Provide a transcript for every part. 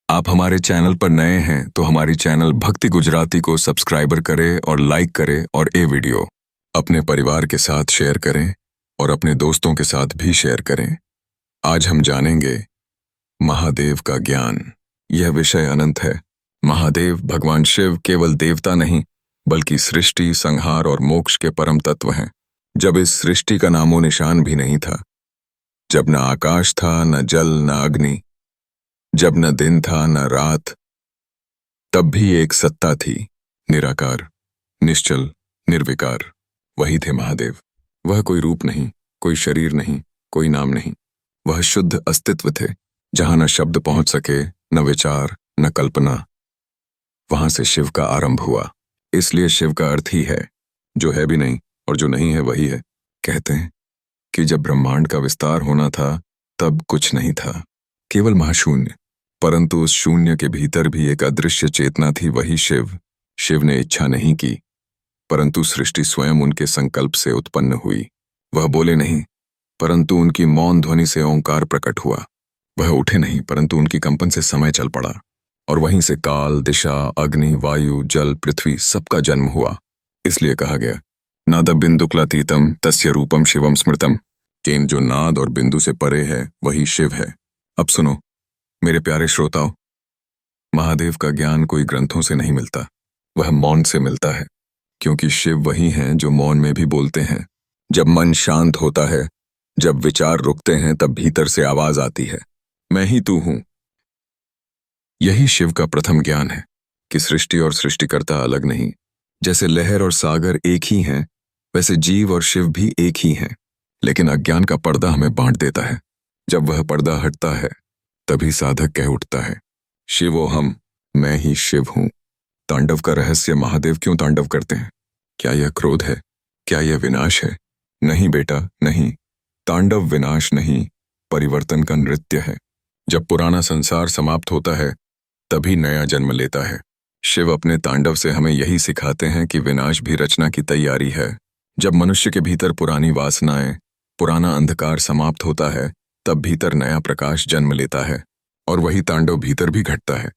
आप हमारे चैनल पर नए हैं तो हमारी चैनल भक्ति गुजराती को सब्सक्राइबर करें और लाइक करें और ये वीडियो अपने परिवार के साथ शेयर करें और अपने दोस्तों के साथ भी शेयर करें। आज हम जानेंगे महादेव का ज्ञान। यह विषय अनंत है। महादेव भगवान शिव केवल देवता नहीं बल्कि सृष्टि, संहार और मोक्ष के परम तत्व हैं। जब इस सृष्टि का नामो निशान भी नहीं था, जब न आकाश था, न जल, न अग्नि, जब न दिन था न रात, तब भी एक सत्ता थी, निराकार, निश्चल, निर्विकार। वही थे महादेव। वह कोई रूप नहीं, कोई शरीर नहीं, कोई नाम नहीं। वह शुद्ध अस्तित्व थे, जहां न शब्द पहुंच सके, न विचार, न कल्पना। वहां से शिव का आरंभ हुआ। इसलिए शिव का अर्थ ही है जो है भी नहीं और जो नहीं है वही है। कहते हैं कि जब ब्रह्मांड का विस्तार होना था तब कुछ नहीं था, केवल महाशून्य। परंतु उस शून्य के भीतर भी एक अदृश्य चेतना थी, वही शिव। शिव ने इच्छा नहीं की, परंतु सृष्टि स्वयं उनके संकल्प से उत्पन्न हुई। वह बोले नहीं, परंतु उनकी मौन ध्वनि से ओंकार प्रकट हुआ। वह उठे नहीं, परंतु उनकी कंपन से समय चल पड़ा, और वहीं से काल, दिशा, अग्नि, वायु, जल, पृथ्वी सबका जन्म हुआ। इसलिए कहा गया, नाद बिंदुक्लातीतम तस्य रूपम शिवम स्मृतम। केन जो नाद और बिंदु से परे है वही शिव है। अब सुनो मेरे प्यारे श्रोताओ, महादेव का ज्ञान कोई ग्रंथों से नहीं मिलता, वह मौन से मिलता है। क्योंकि शिव वही हैं जो मौन में भी बोलते हैं। जब मन शांत होता है, जब विचार रुकते हैं, तब भीतर से आवाज आती है, मैं ही तू हूं। यही शिव का प्रथम ज्ञान है कि सृष्टि और सृष्टिकर्ता अलग नहीं। जैसे लहर और सागर एक ही हैं, वैसे जीव और शिव भी एक ही हैं। लेकिन अज्ञान का पर्दा हमें बांट देता है। जब वह पर्दा हटता है तभी साधक कह उठता है, शिवोहम, मैं ही शिव हूं। तांडव का रहस्य महादेव क्यों तांडव करते हैं? क्या यह क्रोध है? क्या यह विनाश है? नहीं बेटा, नहीं। तांडव विनाश नहीं, परिवर्तन का नृत्य है। जब पुराना संसार समाप्त होता है तभी नया जन्म लेता है। शिव अपने तांडव से हमें यही सिखाते हैं कि विनाश भी रचना की तैयारी है। जब मनुष्य के भीतर पुरानी वासनाएं, पुराना अंधकार समाप्त होता है, तब भीतर नया प्रकाश जन्म लेता है, और वही तांडव भीतर भी घटता है।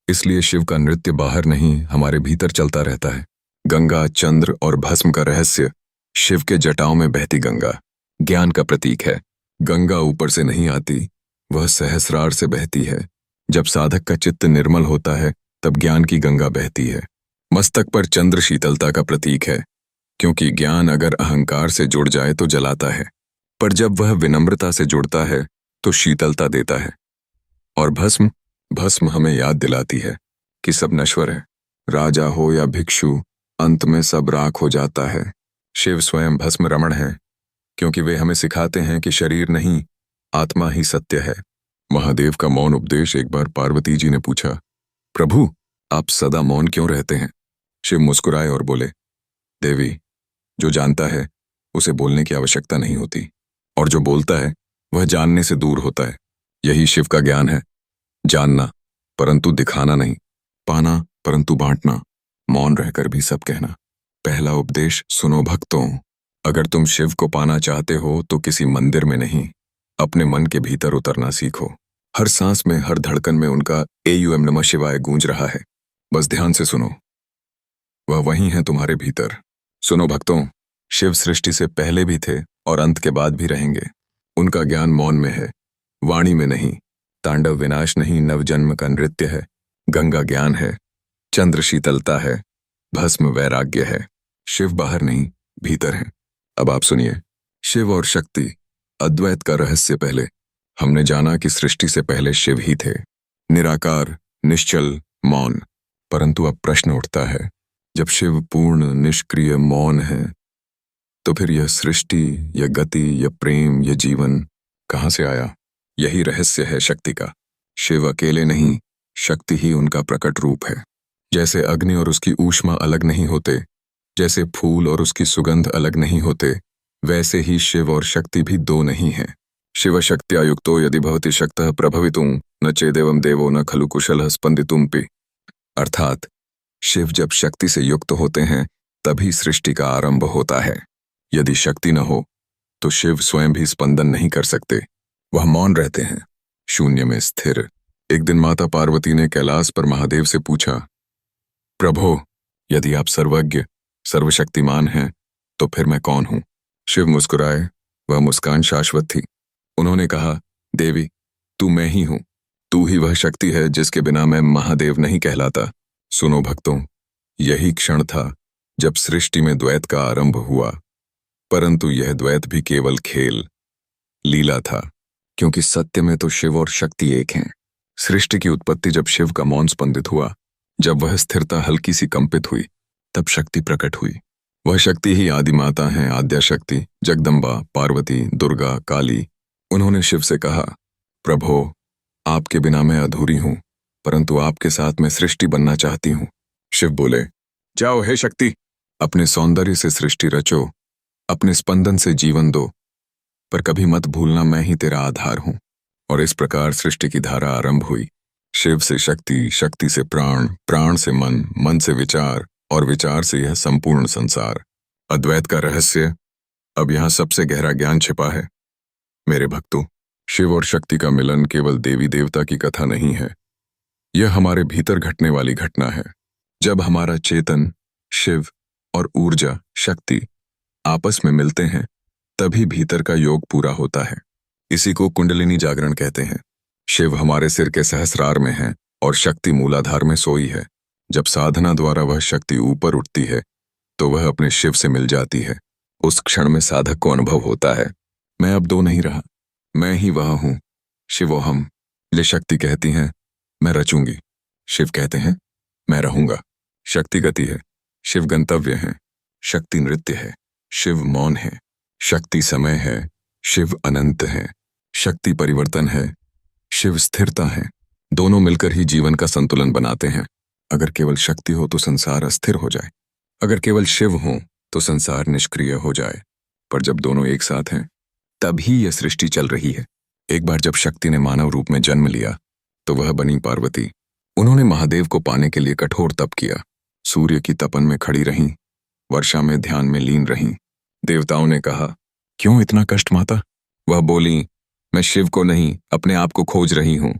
इसलिए शिव का नृत्य बाहर नहीं, हमारे भीतर चलता रहता है। गंगा, चंद्र और भस्म का रहस्य। शिव के जटाओं में बहती गंगा ज्ञान का प्रतीक है। गंगा ऊपर से नहीं आती, वह सहस्रार से बहती है। जब साधक का चित्त निर्मल होता है तब ज्ञान की गंगा बहती है। मस्तक पर चंद्र शीतलता का प्रतीक है, क्योंकि ज्ञान अगर अहंकार से जुड़ जाए तो जलाता है, पर जब वह विनम्रता से जुड़ता है तो शीतलता देता है। और भस्म, भस्म हमें याद दिलाती है कि सब नश्वर है। राजा हो या भिक्षु, अंत में सब राख हो जाता है। शिव स्वयं भस्म रमण है, क्योंकि वे हमें सिखाते हैं कि शरीर नहीं, आत्मा ही सत्य है। महादेव का मौन उपदेश एक बार पार्वती जी ने पूछा, प्रभु आप सदा मौन क्यों रहते हैं? शिव मुस्कुराए और बोले, देवी, जो जानता है उसे बोलने की आवश्यकता नहीं होती, और जो बोलता है वह जानने से दूर होता है। यही शिव का ज्ञान है। जानना परंतु दिखाना नहीं, पाना परंतु बांटना, मौन रहकर भी सब कहना। पहला उपदेश, सुनो भक्तों, अगर तुम शिव को पाना चाहते हो तो किसी मंदिर में नहीं, अपने मन के भीतर उतरना सीखो। हर सांस में, हर धड़कन में उनका एयूएम नमः शिवाय गूंज रहा है। बस ध्यान से सुनो, वह वही है तुम्हारे भीतर। सुनो भक्तों, शिव सृष्टि से पहले भी थे और अंत के बाद भी रहेंगे। उनका ज्ञान मौन में है, वाणी में नहीं। तांडव विनाश नहीं, नवजन्म का नृत्य है। गंगा ज्ञान है, चंद्र शीतलता है, भस्म वैराग्य है। शिव बाहर नहीं, भीतर है। अब आप सुनिए, शिव और शक्ति, अद्वैत का रहस्य। पहले हमने जाना कि सृष्टि से पहले शिव ही थे, निराकार, निश्चल, मौन। परंतु अब प्रश्न उठता है, जब शिव पूर्ण, निष्क्रिय, मौन है, तो फिर यह सृष्टि, यह गति, यह प्रेम, यह जीवन कहां से आया? यही रहस्य है शक्ति का। शिव अकेले नहीं, शक्ति ही उनका प्रकट रूप है। जैसे अग्नि और उसकी ऊष्मा अलग नहीं होते, जैसे फूल और उसकी सुगंध अलग नहीं होते, वैसे ही शिव और शक्ति भी दो नहीं है। शिव शक्त्या युक्तो यदि भवति शक्तः प्रभवितुं न चेदेवं देवो न खलु कुशलः स्पंदितुमपि। अर्थात शिव जब शक्ति से युक्त होते हैं तभी सृष्टि का आरंभ होता है। यदि शक्ति न हो तो शिव स्वयं भी स्पंदन नहीं कर सकते। वह मौन रहते हैं, शून्य में स्थिर, एक दिन माता पार्वती ने कैलाश पर महादेव से पूछा, प्रभो, यदि आप सर्वज्ञ सर्वशक्तिमान हैं तो फिर मैं कौन हूं? शिव मुस्कुराए। वह मुस्कान शाश्वत थी। उन्होंने कहा, देवी, तू मैं ही हूं। तू ही वह शक्ति है जिसके बिना मैं महादेव नहीं कहलाता। सुनो भक्तों, यही क्षण था जब सृष्टि में द्वैत का आरंभ हुआ, परंतु यह द्वैत भी केवल खेल लीला था, क्योंकि सत्य में तो शिव और शक्ति एक हैं। सृष्टि की उत्पत्ति जब शिव का मौन स्पंदित हुआ, जब वह स्थिरता हल्की सी कंपित हुई, तब शक्ति प्रकट हुई। वह शक्ति ही आदि माता है, आद्या शक्ति, जगदम्बा, पार्वती, दुर्गा, काली। उन्होंने शिव से कहा, प्रभो, आपके बिना मैं अधूरी हूं, परंतु आपके साथ मैं सृष्टि बनना चाहती हूं। शिव बोले, जाओ हे शक्ति, अपने सौंदर्य से सृष्टि रचो, अपने स्पंदन से जीवन दो, पर कभी मत भूलना मैं ही तेरा आधार हूं। और इस प्रकार सृष्टि की धारा आरंभ हुई। शिव से शक्ति, शक्ति से प्राण, प्राण से मन, मन से विचार और विचार से यह संपूर्ण संसार। अद्वैत का रहस्य, अब यहां सबसे गहरा ज्ञान छिपा है। मेरे भक्तों, शिव और शक्ति का मिलन केवल देवी देवता की कथा नहीं है, यह हमारे भीतर घटने वाली घटना है। जब हमारा चेतन, शिव और ऊर्जा, शक्ति आपस में मिलते हैं, तभी भीतर का योग पूरा होता है। इसी को कुंडलिनी जागरण कहते हैं। शिव हमारे सिर के सहस्रार में है और शक्ति मूलाधार में सोई है। जब साधना द्वारा वह शक्ति ऊपर उठती है तो वह अपने शिव से मिल जाती है। उस क्षण में साधक को अनुभव होता है, मैं अब दो नहीं रहा, मैं ही वह हूं। शिवोहम। ये शक्ति कहती हैं, मैं रचूंगी। शिव कहते हैं, मैं रहूंगा। शक्ति गति है, शिव गंतव्य है। शक्ति नृत्य है, शिव मौन है। शक्ति समय है, शिव अनंत है। शक्ति परिवर्तन है, शिव स्थिरता है। दोनों मिलकर ही जीवन का संतुलन बनाते हैं। अगर केवल शक्ति हो तो संसार अस्थिर हो जाए, अगर केवल शिव हो तो संसार निष्क्रिय हो जाए। पर जब दोनों एक साथ हैं, तभी यह सृष्टि चल रही है। एक बार जब शक्ति ने मानव रूप में जन्म लिया तो वह बनी पार्वती। उन्होंने महादेव को पाने के लिए कठोर तप किया। सूर्य की तपन में खड़ी रहीं, वर्षा में ध्यान में लीन रहीं। देवताओं ने कहा, क्यों इतना कष्ट माता? वह बोली, मैं शिव को नहीं, अपने आप को खोज रही हूं,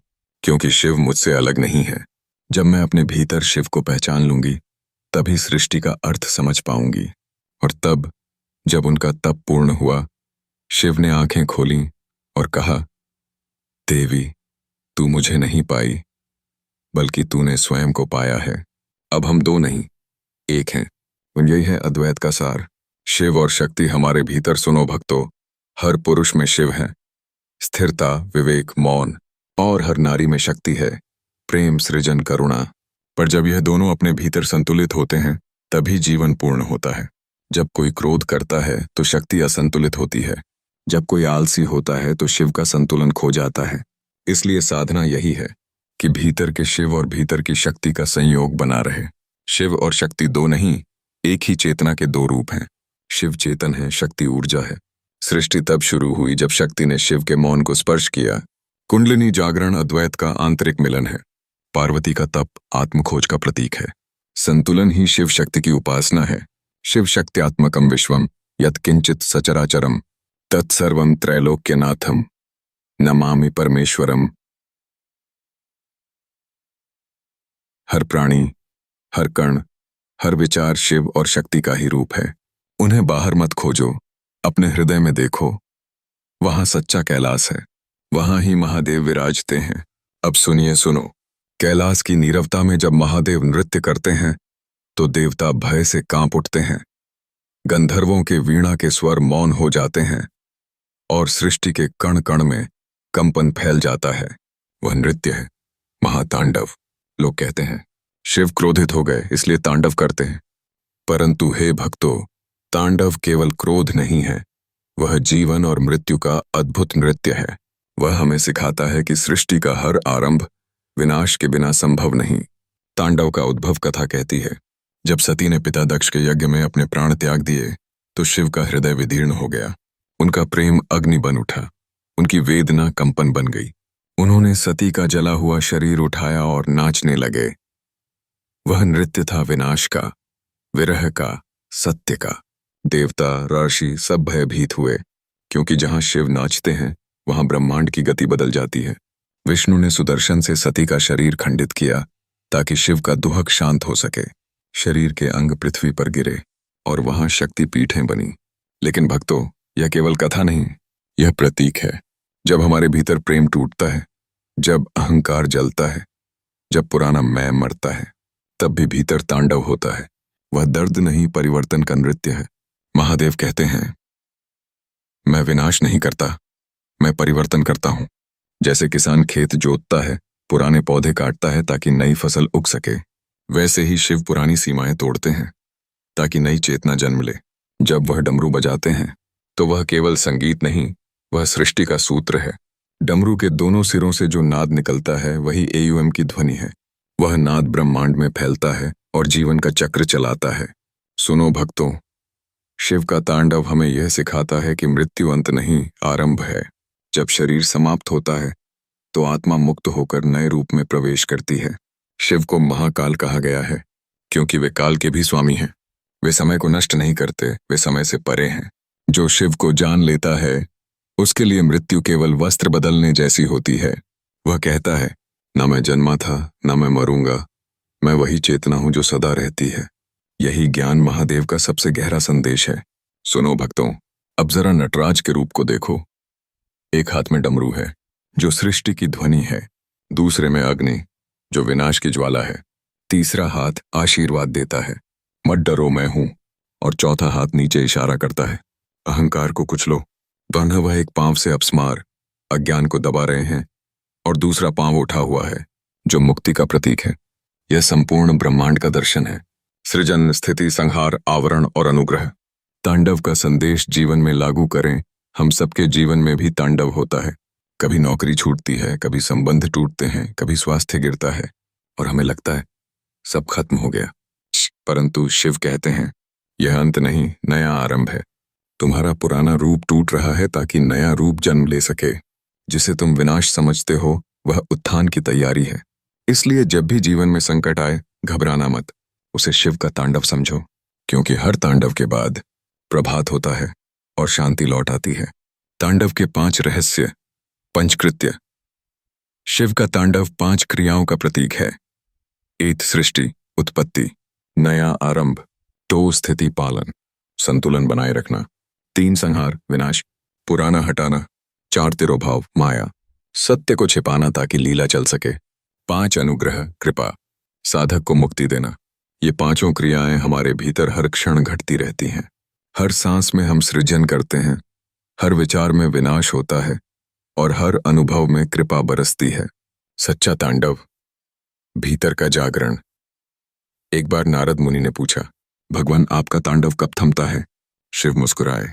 क्योंकि शिव मुझसे अलग नहीं है। जब मैं अपने भीतर शिव को पहचान लूंगी, तभी सृष्टि का अर्थ समझ पाऊंगी। और तब जब उनका तप पूर्ण हुआ, शिव ने आंखें खोली और कहा, देवी, तू मुझे नहीं पाई, बल्कि तूने स्वयं को पाया है। अब हम दो नहीं, एक हैं। और यही है अद्वैत का सार। शिव और शक्ति हमारे भीतर। सुनो भक्तों, हर पुरुष में शिव है, स्थिरता, विवेक, मौन, और हर नारी में शक्ति है, प्रेम, सृजन, करुणा। पर जब यह दोनों अपने भीतर संतुलित होते हैं, तभी जीवन पूर्ण होता है। जब कोई क्रोध करता है तो शक्ति असंतुलित होती है। जब कोई आलसी होता है तो शिव का संतुलन खो जाता है। इसलिए साधना यही है कि भीतर के शिव और भीतर की शक्ति का संयोग बना रहे। शिव और शक्ति दो नहीं, एक ही चेतना के दो रूप हैं। शिव चेतन है, शक्ति ऊर्जा है। सृष्टि तब शुरू हुई जब शक्ति ने शिव के मौन को स्पर्श किया। कुंडलिनी जागरण अद्वैत का आंतरिक मिलन है। पार्वती का तप आत्मखोज का प्रतीक है। संतुलन ही शिव शक्ति की उपासना है। शिव शक्त्यात्मकम विश्वम यत्किंचित सचराचरम तत्सर्वम त्रैलोक्यनाथम नमामि परमेश्वरम। हर प्राणी, हर कण, हर विचार शिव और शक्ति का ही रूप है। उन्हें बाहर मत खोजो, अपने हृदय में देखो। वहां सच्चा कैलाश है, वहां ही महादेव विराजते हैं। अब सुनिए, सुनो। कैलाश की नीरवता में जब महादेव नृत्य करते हैं तो देवता भय से कांप उठते हैं। गंधर्वों के वीणा के स्वर मौन हो जाते हैं और सृष्टि के कण कण में कंपन फैल जाता है। वह नृत्य है, महातांडव। लोग कहते हैं शिव क्रोधित हो गए इसलिए तांडव करते हैं, परंतु हे भक्तों, तांडव केवल क्रोध नहीं है, वह जीवन और मृत्यु का अद्भुत नृत्य है। वह हमें सिखाता है कि सृष्टि का हर आरंभ विनाश के बिना संभव नहीं। तांडव का उद्भव कथा कहती है, जब सती ने पिता दक्ष के यज्ञ में अपने प्राण त्याग दिए तो शिव का हृदय विदीर्ण हो गया। उनका प्रेम अग्नि बन उठा, उनकी वेदना कंपन बन गई। उन्होंने सती का जला हुआ शरीर उठाया और नाचने लगे। वह नृत्य था विनाश का, विरह का, सत्य का। देवता, ऋषि सब भयभीत हुए, क्योंकि जहां शिव नाचते हैं वहां ब्रह्मांड की गति बदल जाती है। विष्णु ने सुदर्शन से सती का शरीर खंडित किया ताकि शिव का दुहक शांत हो सके। शरीर के अंग पृथ्वी पर गिरे और वहां शक्ति पीठें बनी। लेकिन भक्तों, यह केवल कथा नहीं, यह प्रतीक है। जब हमारे भीतर प्रेम टूटता है, जब अहंकार जलता है, जब पुराना मैं मरता है, तब भी भीतर तांडव होता है। वह दर्द नहीं, परिवर्तन का नृत्य है। महादेव कहते हैं, मैं विनाश नहीं करता, मैं परिवर्तन करता हूं। जैसे किसान खेत जोतता है, पुराने पौधे काटता है ताकि नई फसल उग सके, वैसे ही शिव पुरानी सीमाएं तोड़ते हैं ताकि नई चेतना जन्म ले। जब वह डमरू बजाते हैं तो वह केवल संगीत नहीं, वह सृष्टि का सूत्र है। डमरू के दोनों सिरों से जो नाद निकलता है वही एयूएम की ध्वनि है। वह नाद ब्रह्मांड में फैलता है और जीवन का चक्र चलाता है। सुनो भक्तों, शिव का तांडव हमें यह सिखाता है कि मृत्यु अंत नहीं, आरंभ है। जब शरीर समाप्त होता है तो आत्मा मुक्त होकर नए रूप में प्रवेश करती है। शिव को महाकाल कहा गया है क्योंकि वे काल के भी स्वामी हैं। वे समय को नष्ट नहीं करते, वे समय से परे हैं। जो शिव को जान लेता है उसके लिए मृत्यु केवल वस्त्र बदलने जैसी होती है। वह कहता है, न मैं जन्मा था, न मैं मरूंगा, मैं वही चेतना हूं जो सदा रहती है। यही ज्ञान महादेव का सबसे गहरा संदेश है। सुनो भक्तों, अब जरा नटराज के रूप को देखो। एक हाथ में डमरू है जो सृष्टि की ध्वनि है, दूसरे में अग्नि जो विनाश की ज्वाला है, तीसरा हाथ आशीर्वाद देता है, मत डरो मैं हूं, और चौथा हाथ नीचे इशारा करता है, अहंकार को कुचलो। दोनों वह एक पांव से अपस्मार, अज्ञान को दबा रहे हैं, और दूसरा पांव उठा हुआ है जो मुक्ति का प्रतीक है। यह संपूर्ण ब्रह्मांड का दर्शन है। सृजन, स्थिति, संहार, आवरण और अनुग्रह। तांडव का संदेश जीवन में लागू करें। हम सबके जीवन में भी तांडव होता है। कभी नौकरी छूटती है, कभी संबंध टूटते हैं, कभी स्वास्थ्य गिरता है और हमें लगता है सब खत्म हो गया। परंतु शिव कहते हैं, यह अंत नहीं, नया आरंभ है। तुम्हारा पुराना रूप टूट रहा है ताकि नया रूप जन्म ले सके। जिसे तुम विनाश समझते हो वह उत्थान की तैयारी है। इसलिए जब भी जीवन में संकट आए, घबराना मत, उसे शिव का तांडव समझो, क्योंकि हर तांडव के बाद प्रभात होता है और शांति लौट आती है। तांडव के 5 रहस्य। पंचकृत्य। शिव का तांडव 5 क्रियाओं का प्रतीक है। 1 सृष्टि, उत्पत्ति, नया आरंभ। 2 स्थिति, पालन, संतुलन बनाए रखना। 3 संहार, विनाश, पुराना हटाना। 4 तिरोभाव, माया, सत्य को छिपाना ताकि लीला चल सके। 5 अनुग्रह, कृपा, साधक को मुक्ति देना। ये 5 क्रियाएं हमारे भीतर हर क्षण घटती रहती हैं। हर सांस में हम सृजन करते हैं, हर विचार में विनाश होता है और हर अनुभव में कृपा बरसती है। सच्चा तांडव, भीतर का जागरण। एक बार नारद मुनि ने पूछा, भगवान आपका तांडव कब थमता है? शिव मुस्कुराए,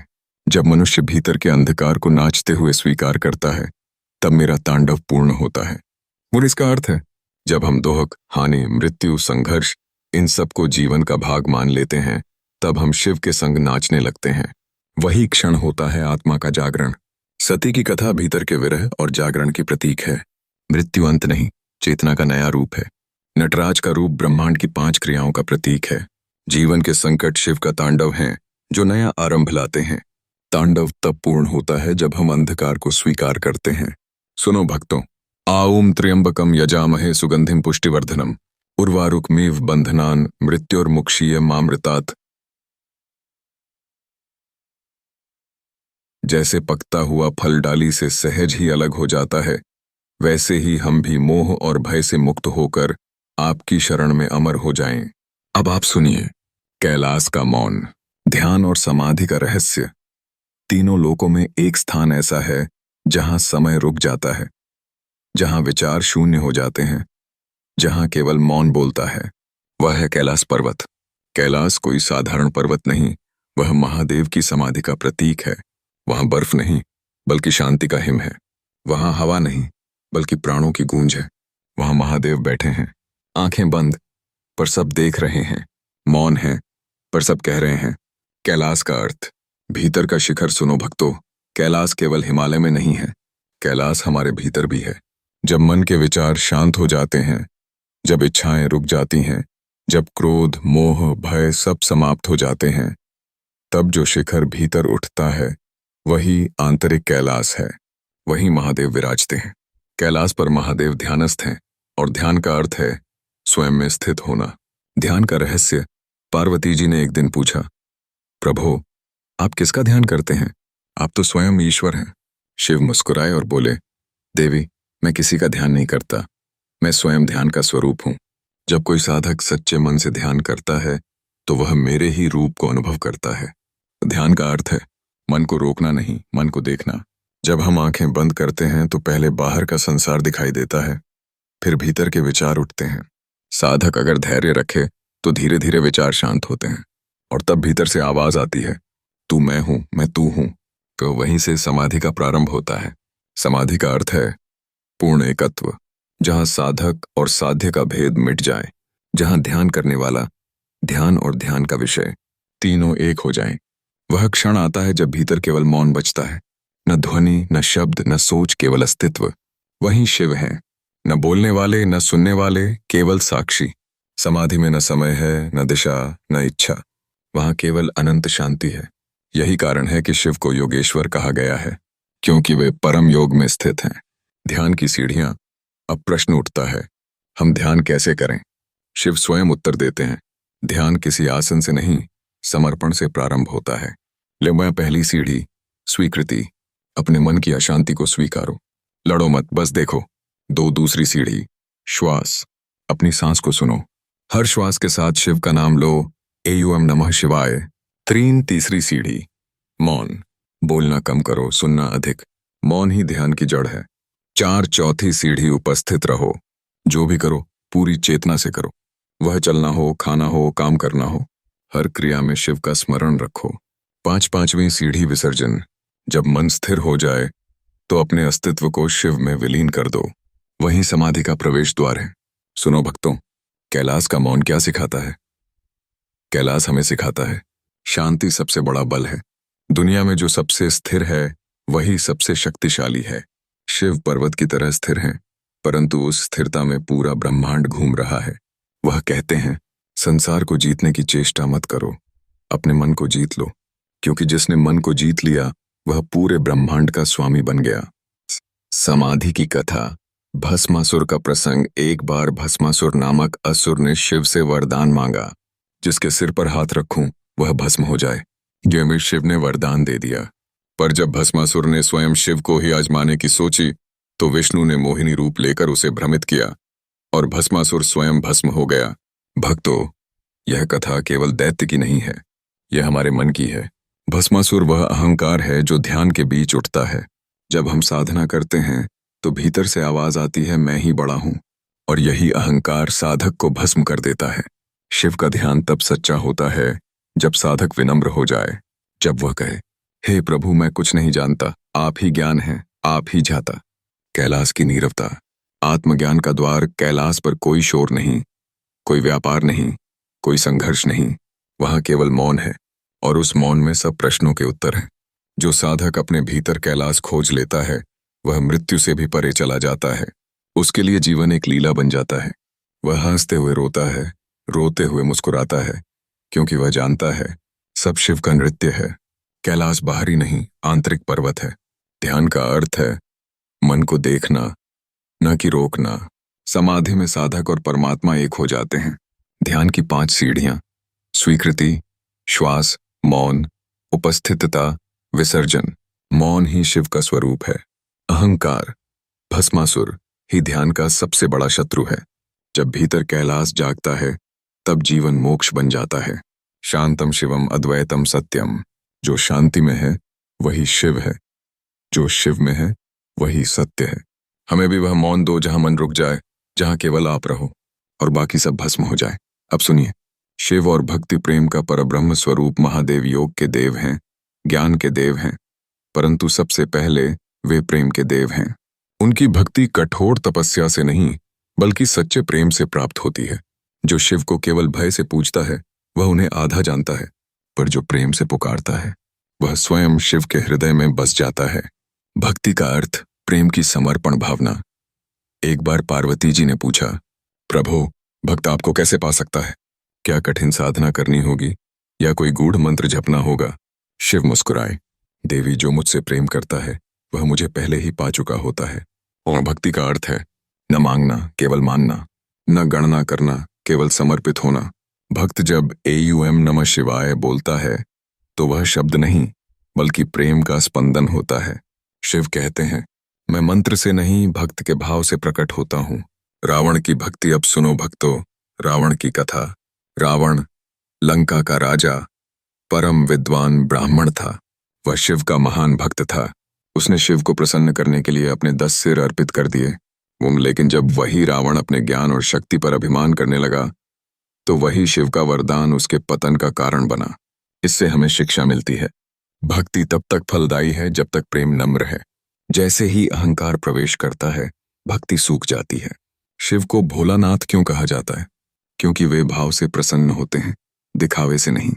जब मनुष्य भीतर के अंधकार को नाचते हुए स्वीकार करता है तब मेरा तांडव पूर्ण होता है। और इसका अर्थ है, जब हम दोहक, हानि, मृत्यु, संघर्ष इन सब को जीवन का भाग मान लेते हैं तब हम शिव के संग नाचने लगते हैं। वही क्षण होता है आत्मा का जागरण। सती की कथा भीतर के विरह और जागरण की प्रतीक है। मृत्यु अंत नहीं, चेतना का नया रूप है। नटराज का रूप ब्रह्मांड की 5 क्रियाओं का प्रतीक है। जीवन के संकट शिव का तांडव हैं जो नया आरंभ लाते हैं। तांडव तब पूर्ण होता है जब हम अंधकार को स्वीकार करते हैं। सुनो भक्तों, आऊम त्र्यंबकम यजामहे सुगंधिम पुष्टिवर्धनम उर्वारुकमेव बंधनान मृत्युर्मुक्षीय मामृतात्। जैसे पकता हुआ फल डाली से सहज ही अलग हो जाता है, वैसे ही हम भी मोह और भय से मुक्त होकर आपकी शरण में अमर हो जाएं। अब आप सुनिए कैलाश का मौन, ध्यान और समाधि का रहस्य। तीनों लोकों में एक स्थान ऐसा है जहां समय रुक जाता है, जहां विचार शून्य हो जाते हैं, जहां केवल मौन बोलता है। वह है कैलाश पर्वत। कैलाश कोई साधारण पर्वत नहीं, वह महादेव की समाधि का प्रतीक है। वहां बर्फ नहीं बल्कि शांति का हिम है। वहां हवा नहीं बल्कि प्राणों की गूंज है। वहां महादेव बैठे हैं, आंखें बंद पर सब देख रहे हैं, मौन है पर सब कह रहे हैं। कैलाश का अर्थ भीतर का शिखर। सुनो भक्तों, कैलाश केवल हिमालय में नहीं है, कैलाश हमारे भीतर भी है। जब मन के विचार शांत हो जाते हैं, जब इच्छाएं रुक जाती हैं, जब क्रोध, मोह, भय सब समाप्त हो जाते हैं, तब जो शिखर भीतर उठता है वही आंतरिक कैलाश है। वही महादेव विराजते हैं। कैलाश पर महादेव ध्यानस्थ हैं और ध्यान का अर्थ है स्वयं में स्थित होना। ध्यान का रहस्य पार्वती जी ने एक दिन पूछा, प्रभु आप किसका ध्यान करते हैं? आप तो स्वयं ईश्वर हैं। शिव मुस्कुराए और बोले, देवी मैं किसी का ध्यान नहीं करता, मैं स्वयं ध्यान का स्वरूप हूं। जब कोई साधक सच्चे मन से ध्यान करता है तो वह मेरे ही रूप को अनुभव करता है। ध्यान का अर्थ है मन को रोकना नहीं, मन को देखना। जब हम आंखें बंद करते हैं तो पहले बाहर का संसार दिखाई देता है, फिर भीतर के विचार उठते हैं। साधक अगर धैर्य रखे तो धीरे धीरे विचार शांत होते हैं और तब भीतर से आवाज आती है, तू मैं हूं, मैं तू हूं। तो वहीं से समाधि का प्रारंभ होता है। समाधि का अर्थ है पूर्ण एकत्व, जहां साधक और साध्य का भेद मिट जाए, जहां ध्यान करने वाला, ध्यान और ध्यान का विषय तीनों एक हो जाएं। वह क्षण आता है जब भीतर केवल मौन बचता है, न ध्वनि, न शब्द, न सोच, केवल अस्तित्व। वहीं शिव है, न बोलने वाले, न सुनने वाले, केवल साक्षी। समाधि में न समय है, न दिशा, न इच्छा, वहां केवल अनंत शांति है। यही कारण है कि शिव को योगेश्वर कहा गया है, क्योंकि वे परम योग में स्थित हैं। ध्यान की सीढ़ियां। अब प्रश्न उठता है, हम ध्यान कैसे करें? शिव स्वयं उत्तर देते हैं, ध्यान किसी आसन से नहीं, समर्पण से प्रारंभ होता है। ले मैं पहली सीढ़ी, स्वीकृति। अपने मन की अशांति को स्वीकारो, लड़ो मत, बस देखो। दो दूसरी सीढ़ी, श्वास। अपनी सांस को सुनो, हर श्वास के साथ शिव का नाम लो, एयूएम नमः शिवाय। तीसरी सीढ़ी, मौन। बोलना कम करो, सुनना अधिक। मौन ही ध्यान की जड़ है। चौथी सीढ़ी, उपस्थित रहो। जो भी करो पूरी चेतना से करो, वह चलना हो, खाना हो, काम करना हो, हर क्रिया में शिव का स्मरण रखो। पांचवीं सीढ़ी, विसर्जन। जब मन स्थिर हो जाए तो अपने अस्तित्व को शिव में विलीन कर दो। वहीं समाधि का प्रवेश द्वार है। सुनो भक्तों, कैलाश का मौन क्या सिखाता है? कैलाश हमें सिखाता है शांति सबसे बड़ा बल है। दुनिया में जो सबसे स्थिर है वही सबसे शक्तिशाली है। शिव पर्वत की तरह स्थिर हैं, परंतु उस स्थिरता में पूरा ब्रह्मांड घूम रहा है। वह कहते हैं, संसार को जीतने की चेष्टा मत करो, अपने मन को जीत लो, क्योंकि जिसने मन को जीत लिया वह पूरे ब्रह्मांड का स्वामी बन गया। समाधि की कथा। भस्मासुर का प्रसंग। एक बार भस्मासुर नामक असुर ने शिव से वरदान मांगा, जिसके सिर पर हाथ रखूं वह भस्म हो जाए। ये में शिव ने वरदान दे दिया, पर जब भस्मासुर ने स्वयं शिव को ही आजमाने की सोची तो विष्णु ने मोहिनी रूप लेकर उसे भ्रमित किया और भस्मासुर स्वयं भस्म हो गया। भक्तों, यह कथा केवल दैत्य की नहीं है, यह हमारे मन की है। भस्मासुर वह अहंकार है जो ध्यान के बीच उठता है। जब हम साधना करते हैं तो भीतर से आवाज आती है, मैं ही बड़ा हूं, और यही अहंकार साधक को भस्म कर देता है। शिव का ध्यान तब सच्चा होता है जब साधक विनम्र हो जाए, जब वह कहे, हे प्रभु मैं कुछ नहीं जानता, आप ही ज्ञान हैं, आप ही जाता। कैलाश की नीरवता। आत्मज्ञान का द्वार। कैलाश पर कोई शोर नहीं, कोई व्यापार नहीं, कोई संघर्ष नहीं, वहां केवल मौन है, और उस मौन में सब प्रश्नों के उत्तर हैं। जो साधक अपने भीतर कैलाश खोज लेता है वह मृत्यु से भी परे चला जाता है। उसके लिए जीवन एक लीला बन जाता है। वह हंसते हुए रोता है, रोते हुए मुस्कुराता है, क्योंकि वह जानता है सब शिव का नृत्य है। कैलाश बाहरी नहीं, आंतरिक पर्वत है। ध्यान का अर्थ है मन को देखना, न कि रोकना। समाधि में साधक और परमात्मा एक हो जाते हैं। ध्यान की 5 सीढ़ियां, स्वीकृति, श्वास, मौन, उपस्थितता, विसर्जन। मौन ही शिव का स्वरूप है। अहंकार, भस्मासुर ही ध्यान का सबसे बड़ा शत्रु है। जब भीतर कैलाश जागता है तब जीवन मोक्ष बन जाता है। शांतम शिवम अद्वैतम सत्यम। जो शांति में है वही शिव है, जो शिव में है वही सत्य है। हमें भी वह मौन दो जहां मन रुक जाए, जहां केवल आप रहो और बाकी सब भस्म हो जाए। अब सुनिए, शिव और भक्ति प्रेम का परब्रह्म स्वरूप महादेव योग के देव हैं, ज्ञान के देव हैं, परंतु सबसे पहले वे प्रेम के देव हैं। उनकी भक्ति कठोर तपस्या से नहीं बल्कि सच्चे प्रेम से प्राप्त होती है। जो शिव को केवल भय से पूजता है वह उन्हें आधा जानता है, पर जो प्रेम से पुकारता है वह स्वयं शिव के हृदय में बस जाता है। भक्ति का अर्थ प्रेम की समर्पण भावना। एक बार पार्वती जी ने पूछा, प्रभु भक्त आपको कैसे पा सकता है? क्या कठिन साधना करनी होगी या कोई गूढ़ मंत्र जपना होगा? शिव मुस्कुराए, देवी जो मुझसे प्रेम करता है वह मुझे पहले ही पा चुका होता है। और भक्ति का अर्थ है न मांगना, केवल मानना, न गणना करना, केवल समर्पित होना। भक्त जब AUM नमः शिवाय बोलता है तो वह शब्द नहीं बल्कि प्रेम का स्पंदन होता है। शिव कहते हैं, मैं मंत्र से नहीं भक्त के भाव से प्रकट होता हूँ। रावण की भक्ति अब सुनो भक्तों, रावण की कथा। रावण लंका का राजा, परम विद्वान ब्राह्मण था। वह शिव का महान भक्त था। उसने शिव को प्रसन्न करने के लिए अपने 10 सिर अर्पित कर दिए। लेकिन जब वही रावण अपने ज्ञान और शक्ति पर अभिमान करने लगा तो वही शिव का वरदान उसके पतन का कारण बना। इससे हमें शिक्षा मिलती है, भक्ति तब तक फलदायी है जब तक प्रेम नम्र है। जैसे ही अहंकार प्रवेश करता है, भक्ति सूख जाती है। शिव को भोलानाथ क्यों कहा जाता है? क्योंकि वे भाव से प्रसन्न होते हैं, दिखावे से नहीं।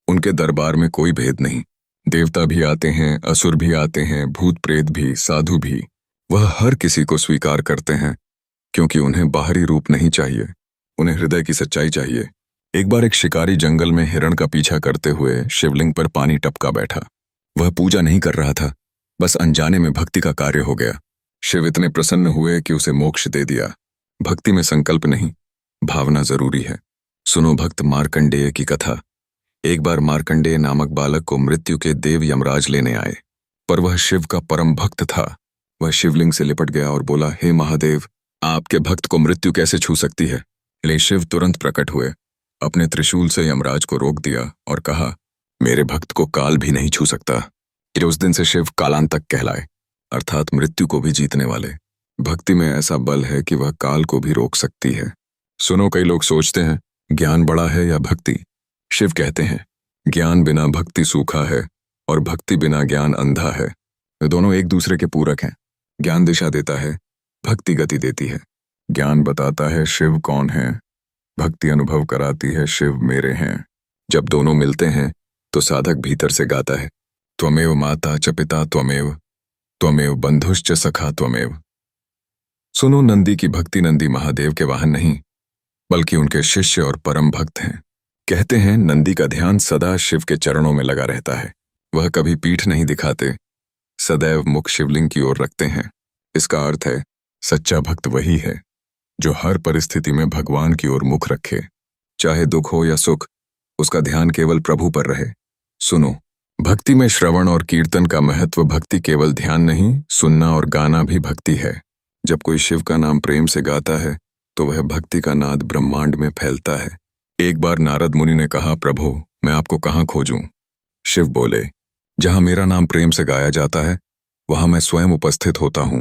उनके दरबार में कोई भेद नहीं। देवता भी आते हैं, असुर भी आते हैं, भूत प्रेत भी, साधु भी। वह हर किसी को स्वीकार करते हैं क्योंकि उन्हें बाहरी रूप नहीं चाहिए, उन्हें हृदय की सच्चाई चाहिए। एक बार एक शिकारी जंगल में हिरण का पीछा करते हुए शिवलिंग पर पानी टपका बैठा। वह पूजा नहीं कर रहा था, बस अनजाने में भक्ति का कार्य हो गया। शिव इतने प्रसन्न हुए कि उसे मोक्ष दे दिया। भक्ति में संकल्प नहीं, भावना जरूरी है। सुनो भक्त मार्कंडेय की कथा। एक बार मार्कंडेय नामक बालक को मृत्यु के देव यमराज लेने आए, पर वह शिव का परम भक्त था। वह शिवलिंग से लिपट गया और बोला, हे महादेव, आपके भक्त को मृत्यु कैसे छू सकती है? ले शिव तुरंत प्रकट हुए, अपने त्रिशूल से यमराज को रोक दिया और कहा, मेरे भक्त को काल भी नहीं छू सकता। फिर उस दिन से शिव कालांतक कहलाए, अर्थात मृत्यु को भी जीतने वाले। भक्ति में ऐसा बल है कि वह काल को भी रोक सकती है। सुनो, कई लोग सोचते हैं ज्ञान बड़ा है या भक्ति। शिव कहते हैं, ज्ञान बिना भक्ति सूखा है और भक्ति बिना ज्ञान अंधा है। वे दोनों एक दूसरे के पूरक हैं। ज्ञान दिशा देता है, भक्ति गति देती है। ज्ञान बताता है शिव कौन है, भक्ति अनुभव कराती है शिव मेरे हैं। जब दोनों मिलते हैं तो साधक भीतर से गाता है, त्वमेव माता च पिता त्वमेव, त्वमेव बंधुश्च सखा त्वमेव। सुनो, नंदी की भक्ति नंदी महादेव के वाहन नहीं बल्कि उनके शिष्य और परम भक्त हैं। कहते हैं नंदी का ध्यान सदा शिव के चरणों में लगा रहता है। वह कभी पीठ नहीं दिखाते, सदैव मुख शिवलिंग की ओर रखते हैं। इसका अर्थ है सच्चा भक्त वही है जो हर परिस्थिति में भगवान की ओर मुख रखे। चाहे दुख हो या सुख, उसका ध्यान केवल प्रभु पर रहे। सुनो, भक्ति में श्रवण और कीर्तन का महत्व। भक्ति केवल ध्यान नहीं, सुनना और गाना भी भक्ति है। जब कोई शिव का नाम प्रेम से गाता है तो वह भक्ति का नाद ब्रह्मांड में फैलता है। एक बार नारद मुनि ने कहा, प्रभु मैं आपको कहाँ खोजूं? शिव बोले, जहां मेरा नाम प्रेम से गाया जाता है वहां मैं स्वयं उपस्थित होता हूं।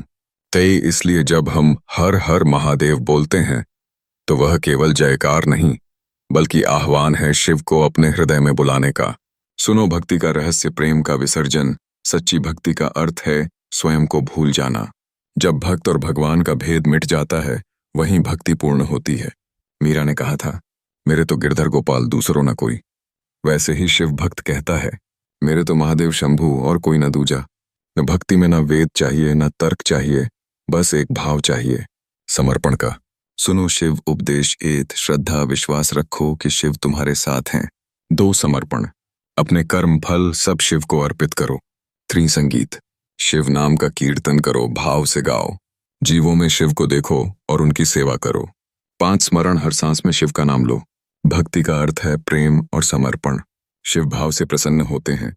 तय इसलिए जब हम हर हर महादेव बोलते हैं तो वह केवल जयकार नहीं बल्कि आह्वान है शिव को अपने हृदय में बुलाने का। सुनो, भक्ति का रहस्य प्रेम का विसर्जन। सच्ची भक्ति का अर्थ है स्वयं को भूल जाना। जब भक्त और भगवान का भेद मिट जाता है वहीं भक्ति पूर्ण होती है। मीरा ने कहा था, मेरे तो गिरधर गोपाल दूसरों न कोई। वैसे ही शिव भक्त कहता है, मेरे तो महादेव शंभू और कोई न दूजा। न भक्ति में न वेद चाहिए न तर्क चाहिए, बस एक भाव चाहिए, समर्पण का। सुनो, शिव उपदेश एत, श्रद्धा विश्वास रखो कि शिव तुम्हारे साथ हैं। 2 समर्पण, अपने कर्म फल सब शिव को अर्पित करो। 3 संगीत, शिव नाम का कीर्तन करो, भाव से गाओ, जीवों में शिव को देखो और उनकी सेवा करो। 5 स्मरण, हर सांस में शिव का नाम लो। भक्ति का अर्थ है प्रेम और समर्पण। शिव भाव से प्रसन्न होते हैं,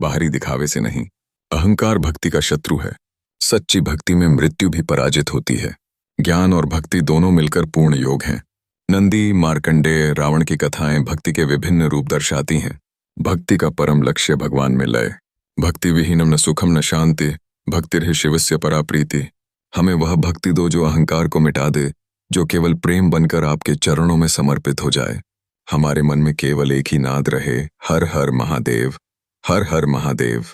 बाहरी दिखावे से नहीं। अहंकार भक्ति का शत्रु है। सच्ची भक्ति में मृत्यु भी पराजित होती है। ज्ञान और भक्ति दोनों मिलकर पूर्ण योग हैं। नंदी, मार्कंडेय, रावण की कथाएं भक्ति के विभिन्न रूप दर्शाती हैं। भक्ति का परम लक्ष्य भगवान में लय। भक्ति विहीनम न सुखम न शांति, भक्तिर्हि शिवस्य परा प्रीति। हमें वह भक्ति दो जो अहंकार को मिटा दे, जो केवल प्रेम बनकर आपके चरणों में समर्पित हो जाए। हमारे मन में केवल एक ही नाद रहे, हर हर महादेव, हर हर महादेव।